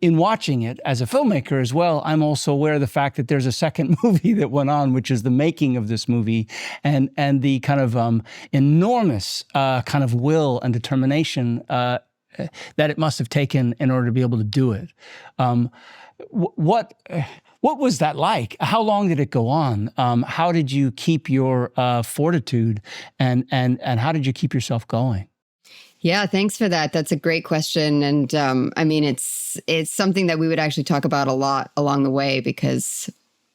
in watching it as a filmmaker as well, I'm also aware of the fact that there's a second movie that went on, which is the making of this movie, and the kind of enormous kind of will and determination that it must have taken in order to be able to do it. What was that like? How long did it go on? How did you keep your fortitude, and how did you keep yourself going? Yeah, thanks for that. That's a great question. And I mean, it's something that we would actually talk about a lot along the way, because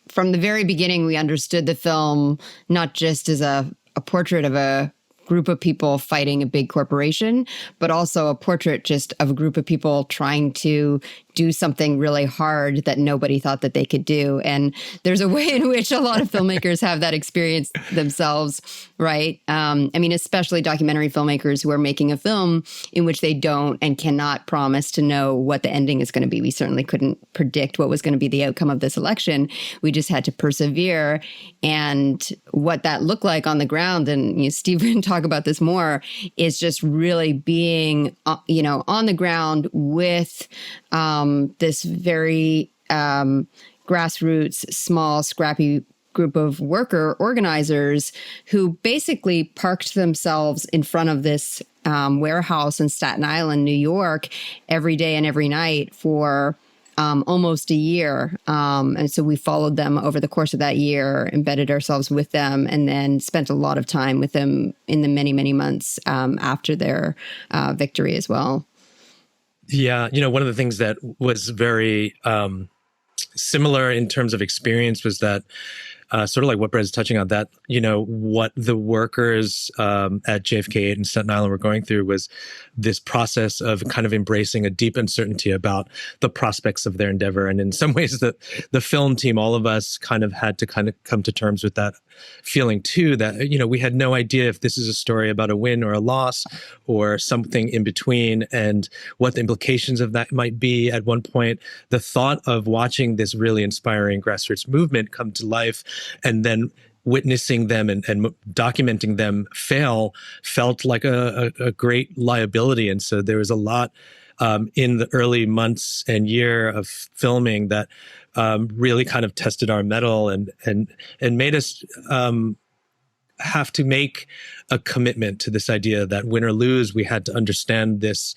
from the very beginning, we understood the film not just as a portrait of a group of people fighting a big corporation, but also a portrait just of a group of people trying to do something really hard that nobody thought that they could do. And there's a way in which a lot of filmmakers have that experience themselves, right? I mean, especially documentary filmmakers who are making a film in which they don't and cannot promise to know what the ending is going to be. We certainly couldn't predict what was going to be the outcome of this election. We just had to persevere. And what that looked like on the ground, and Steve can talk about this more, is just really being, on the ground with this very grassroots, small, scrappy group of worker organizers who basically parked themselves in front of this warehouse in Staten Island, New York, every day and every night for almost a year. And so we followed them over the course of that year, embedded ourselves with them, and then spent a lot of time with them in the many, many months after their victory as well. Yeah, one of the things that was very similar in terms of experience was that sort of like what Brett's touching on, that, what the workers at JFK and Staten Island were going through was this process of kind of embracing a deep uncertainty about the prospects of their endeavor. And in some ways, the film team, all of us kind of had to kind of come to terms with that feeling too, that, we had no idea if this is a story about a win or a loss or something in between, and what the implications of that might be. At one point, the thought of watching this really inspiring grassroots movement come to life and then witnessing them and documenting them fail felt like a great liability. And so there was a lot in the early months and year of filming that really kind of tested our mettle and made us have to make a commitment to this idea that win or lose, we had to understand this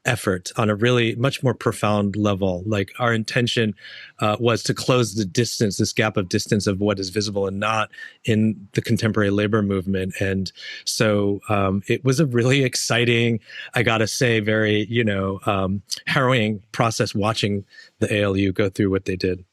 effort on a really much more profound level. Like, our intention was to close the distance, this gap of distance of what is visible and not in the contemporary labor movement. And so it was a really exciting, I gotta say, very, harrowing process watching the ALU go through what they did.